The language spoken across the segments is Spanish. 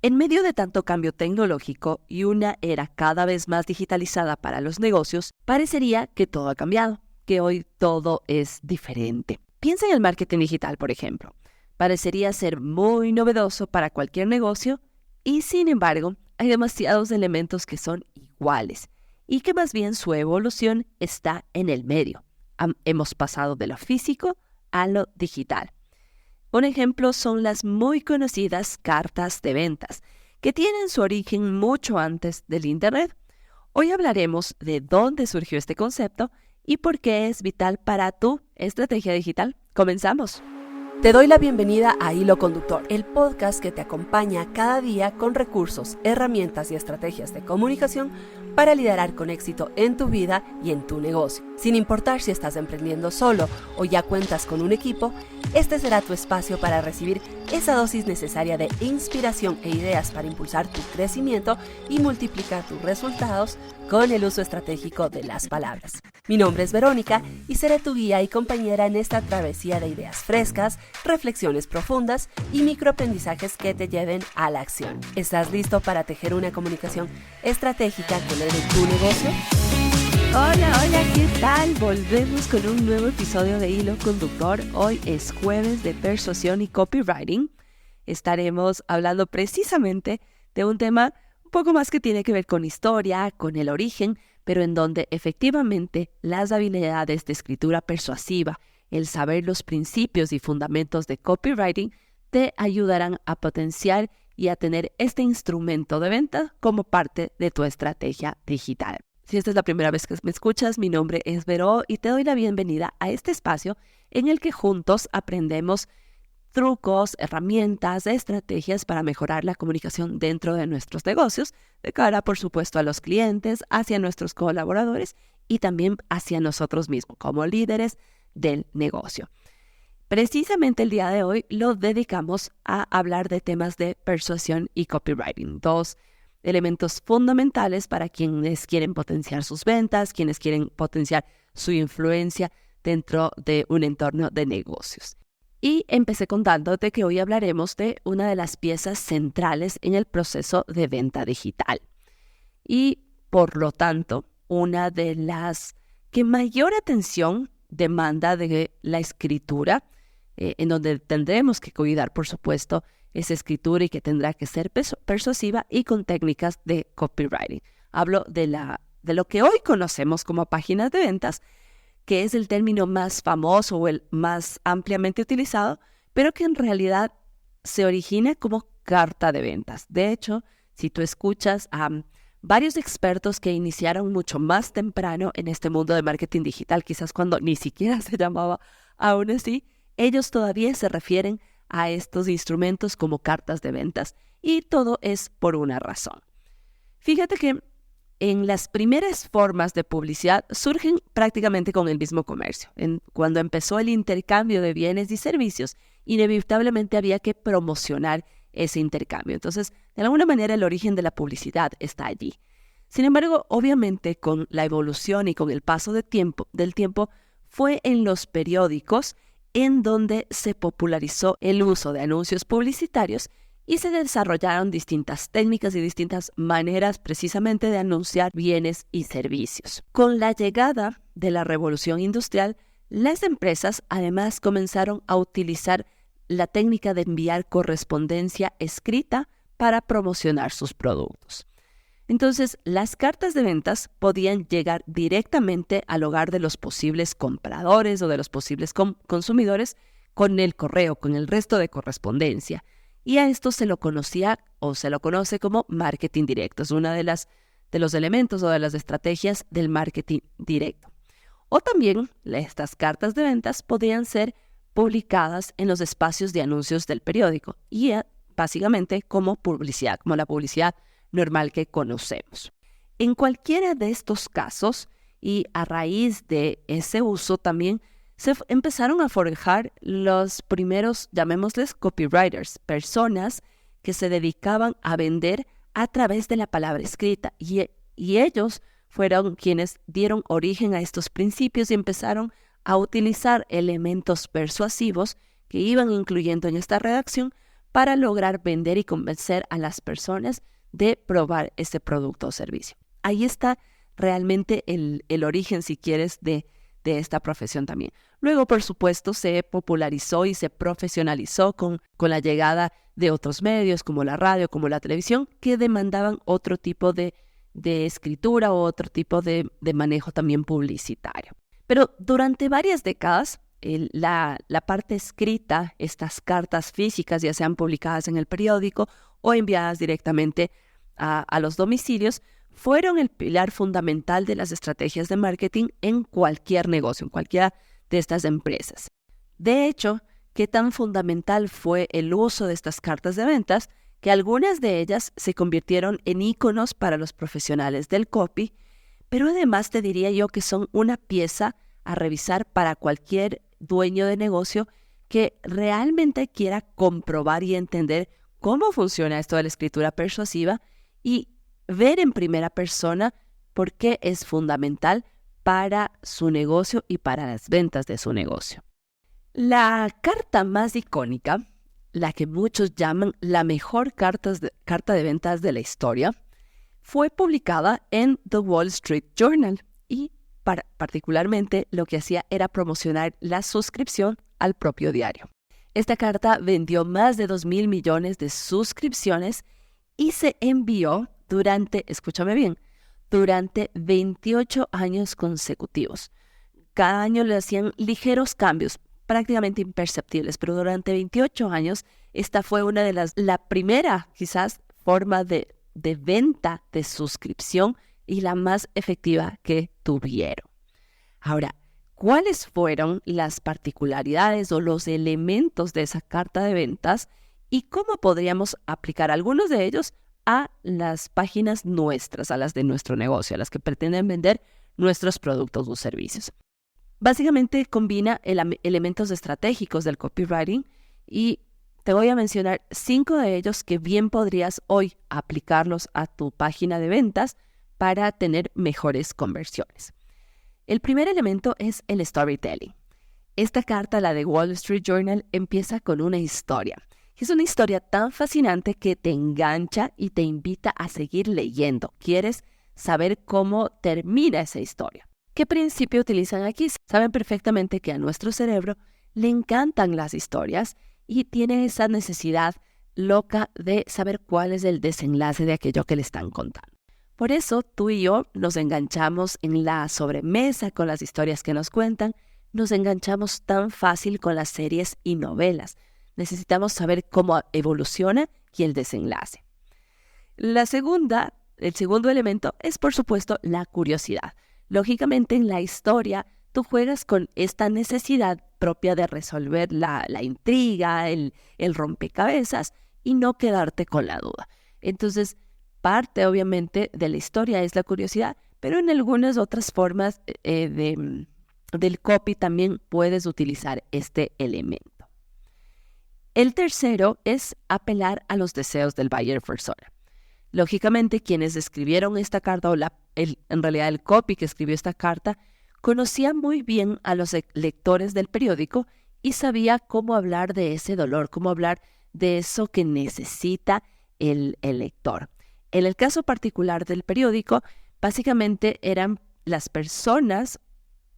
En medio de tanto cambio tecnológico y una era cada vez más digitalizada para los negocios, parecería que todo ha cambiado, que hoy todo es diferente. Piensa en el marketing digital, por ejemplo. Parecería ser muy novedoso para cualquier negocio y, sin embargo, hay demasiados elementos que son iguales y que más bien su evolución está en el medio. Hemos pasado de lo físico a lo digital. Un ejemplo son las muy conocidas cartas de ventas, que tienen su origen mucho antes del Internet. Hoy hablaremos de dónde surgió este concepto y por qué es vital para tu estrategia digital. ¡Comenzamos! Te doy la bienvenida a Hilo Conductor, el podcast que te acompaña cada día con recursos, herramientas y estrategias de comunicación para liderar con éxito en tu vida y en tu negocio. Sin importar si estás emprendiendo solo o ya cuentas con un equipo, este será tu espacio para recibir esa dosis necesaria de inspiración e ideas para impulsar tu crecimiento y multiplicar tus resultados con el uso estratégico de las palabras. Mi nombre es Verónica y seré tu guía y compañera en esta travesía de ideas frescas, reflexiones profundas y microaprendizajes que te lleven a la acción. ¿Estás listo para tejer una comunicación estratégica con el de tu negocio? Hola, ¿qué tal? Volvemos con un nuevo episodio de Hilo Conductor. Hoy es jueves de persuasión y copywriting. Estaremos hablando precisamente de un tema un poco más que tiene que ver con historia, con el origen, pero en donde efectivamente las habilidades de escritura persuasiva, el saber los principios y fundamentos de copywriting, te ayudarán a potenciar y a tener este instrumento de venta como parte de tu estrategia digital. Si esta es la primera vez que me escuchas, mi nombre es Vero y te doy la bienvenida a este espacio en el que juntos aprendemos trucos, herramientas, estrategias para mejorar la comunicación dentro de nuestros negocios, de cara, por supuesto, a los clientes, hacia nuestros colaboradores y también hacia nosotros mismos como líderes del negocio. Precisamente el día de hoy lo dedicamos a hablar de temas de persuasión y copywriting, dos elementos fundamentales para quienes quieren potenciar sus ventas, quienes quieren potenciar su influencia dentro de un entorno de negocios. Y empecé contándote que hoy hablaremos de una de las piezas centrales en el proceso de venta digital. Y por lo tanto, una de las que mayor atención demanda de la escritura, en donde tendremos que cuidar, por supuesto, esa escritura y que tendrá que ser persuasiva y con técnicas de copywriting. Hablo de lo que hoy conocemos como páginas de ventas, que es el término más famoso o el más ampliamente utilizado, pero que en realidad se origina como carta de ventas. De hecho, si tú escuchas a varios expertos que iniciaron mucho más temprano en este mundo de marketing digital, quizás cuando ni siquiera se llamaba aún así, ellos todavía se refieren a estos instrumentos como cartas de ventas, y todo es por una razón. Fíjate que en las primeras formas de publicidad surgen prácticamente con el mismo comercio. Cuando empezó el intercambio de bienes y servicios, inevitablemente había que promocionar ese intercambio. Entonces, de alguna manera, el origen de la publicidad está allí. Sin embargo, obviamente, con la evolución y con el paso del tiempo, fue en los periódicos en donde se popularizó el uso de anuncios publicitarios y se desarrollaron distintas técnicas y distintas maneras precisamente de anunciar bienes y servicios. Con la llegada de la revolución industrial, las empresas además comenzaron a utilizar la técnica de enviar correspondencia escrita para promocionar sus productos. Entonces, las cartas de ventas podían llegar directamente al hogar de los posibles compradores o de los posibles consumidores con el correo, con el resto de correspondencia. Y a esto se lo conocía o se lo conoce como marketing directo. Es una de los elementos o de las estrategias del marketing directo. O también estas cartas de ventas podían ser publicadas en los espacios de anuncios del periódico y básicamente como publicidad, como la publicidad normal que conocemos. En cualquiera de estos casos y a raíz de ese uso también se empezaron a forjar los primeros, llamémosles copywriters, personas que se dedicaban a vender a través de la palabra escrita y ellos fueron quienes dieron origen a estos principios y empezaron a utilizar elementos persuasivos que iban incluyendo en esta redacción para lograr vender y convencer a las personas de probar ese producto o servicio. Ahí está realmente el origen, si quieres, de esta profesión también. Luego, por supuesto, se popularizó y se profesionalizó con la llegada de otros medios como la radio, como la televisión, que demandaban otro tipo de escritura o otro tipo de manejo también publicitario. Pero durante varias décadas, la parte escrita, estas cartas físicas, ya sean publicadas en el periódico o enviadas directamente a los domicilios, fueron el pilar fundamental de las estrategias de marketing en cualquier negocio, en cualquiera de estas empresas. De hecho, qué tan fundamental fue el uso de estas cartas de ventas que algunas de ellas se convirtieron en íconos para los profesionales del copy, pero además te diría yo que son una pieza a revisar para cualquier dueño de negocio que realmente quiera comprobar y entender cómo funciona esto de la escritura persuasiva y ver en primera persona por qué es fundamental para su negocio y para las ventas de su negocio. La carta más icónica, la que muchos llaman la mejor carta de ventas de la historia, fue publicada en The Wall Street Journal y particularmente lo que hacía era promocionar la suscripción al propio diario. Esta carta vendió más de 2,000 millones de suscripciones y se envió escúchame bien, durante 28 años consecutivos. Cada año le hacían ligeros cambios, prácticamente imperceptibles, pero durante 28 años esta fue la primera quizás forma de venta de suscripción y la más efectiva que tuvieron. Ahora, ¿cuáles fueron las particularidades o los elementos de esa carta de ventas y cómo podríamos aplicar algunos de ellos a las páginas nuestras, a las de nuestro negocio, a las que pretenden vender nuestros productos o servicios? Básicamente combina elementos estratégicos del copywriting y te voy a mencionar 5 de ellos que bien podrías hoy aplicarlos a tu página de ventas para tener mejores conversiones. El primer elemento es el storytelling. Esta carta, la de Wall Street Journal, empieza con una historia. Es una historia tan fascinante que te engancha y te invita a seguir leyendo. Quieres saber cómo termina esa historia. ¿Qué principio utilizan aquí? Saben perfectamente que a nuestro cerebro le encantan las historias y tiene esa necesidad loca de saber cuál es el desenlace de aquello que le están contando. Por eso tú y yo nos enganchamos en la sobremesa con las historias que nos cuentan, nos enganchamos tan fácil con las series y novelas. Necesitamos saber cómo evoluciona y el desenlace. El segundo elemento es, por supuesto, la curiosidad. Lógicamente, en la historia, tú juegas con esta necesidad propia de resolver la intriga, el rompecabezas y no quedarte con la duda. Entonces, parte, obviamente, de la historia es la curiosidad, pero en algunas otras formas del copy también puedes utilizar este elemento. El tercero es apelar a los deseos del buyer persona. Lógicamente, quienes escribieron esta carta, en realidad el copy que escribió esta carta, conocía muy bien a los lectores del periódico y sabía cómo hablar de ese dolor, cómo hablar de eso que necesita el lector. En el caso particular del periódico, básicamente eran las personas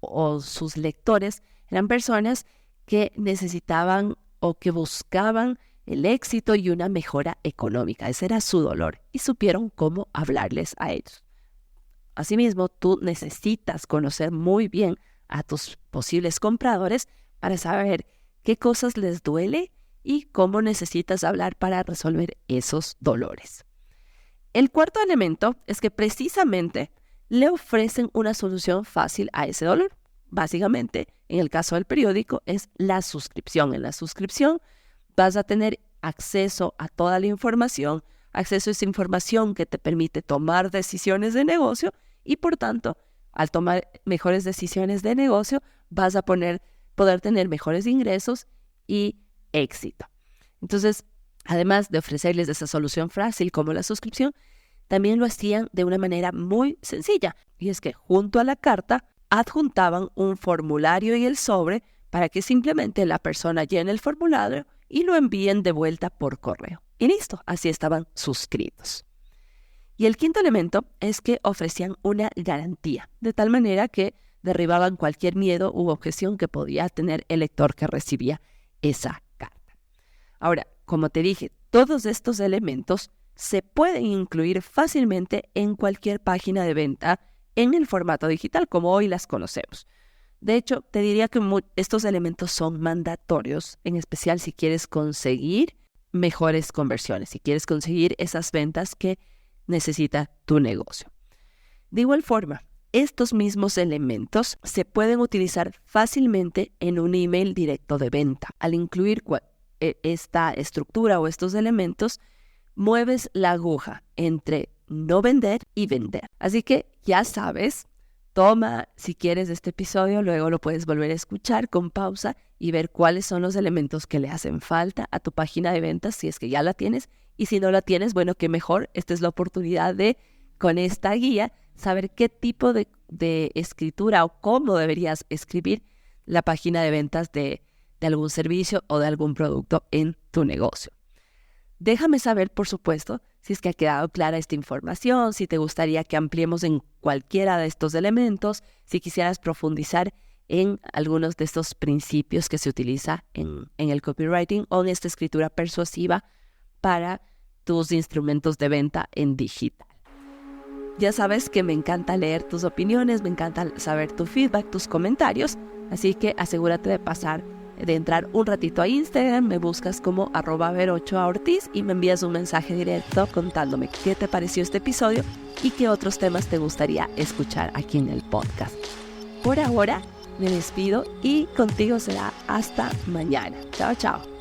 o sus lectores, eran personas que necesitaban o que buscaban el éxito y una mejora económica. Ese era su dolor y supieron cómo hablarles a ellos. Asimismo, tú necesitas conocer muy bien a tus posibles compradores para saber qué cosas les duele y cómo necesitas hablar para resolver esos dolores. El cuarto elemento es que precisamente le ofrecen una solución fácil a ese dolor. Básicamente, en el caso del periódico, es la suscripción. En la suscripción vas a tener acceso a toda la información, acceso a esa información que te permite tomar decisiones de negocio y, por tanto, al tomar mejores decisiones de negocio, vas a poder tener mejores ingresos y éxito. Entonces, además de ofrecerles esa solución fácil como la suscripción, también lo hacían de una manera muy sencilla. Y es que junto a la carta adjuntaban un formulario y el sobre para que simplemente la persona llene el formulario y lo envíen de vuelta por correo. Y listo, así estaban suscritos. Y el quinto elemento es que ofrecían una garantía, de tal manera que derribaban cualquier miedo u objeción que podía tener el lector que recibía esa carta. Ahora, como te dije, todos estos elementos se pueden incluir fácilmente en cualquier página de venta en el formato digital, como hoy las conocemos. De hecho, te diría que estos elementos son mandatorios, en especial si quieres conseguir mejores conversiones, si quieres conseguir esas ventas que necesita tu negocio. De igual forma, estos mismos elementos se pueden utilizar fácilmente en un email directo de venta. Al incluir esta estructura o estos elementos, mueves la aguja entre no vender y vender. Así que ya sabes, toma si quieres este episodio, luego lo puedes volver a escuchar con pausa y ver cuáles son los elementos que le hacen falta a tu página de ventas si es que ya la tienes. Y si no la tienes, bueno, qué mejor. Esta es la oportunidad de, con esta guía, saber qué tipo de escritura o cómo deberías escribir la página de ventas de algún servicio o de algún producto en tu negocio. Déjame saber, por supuesto, si es que ha quedado clara esta información, si te gustaría que ampliemos en cualquiera de estos elementos, si quisieras profundizar en algunos de estos principios que se utiliza en el copywriting o en esta escritura persuasiva para tus instrumentos de venta en digital. Ya sabes que me encanta leer tus opiniones, me encanta saber tu feedback, tus comentarios, así que asegúrate de entrar un ratito a Instagram, me buscas como @verochoaortiz y me envías un mensaje directo contándome qué te pareció este episodio y qué otros temas te gustaría escuchar aquí en el podcast. Por ahora me despido y contigo será hasta mañana. Chao, chao.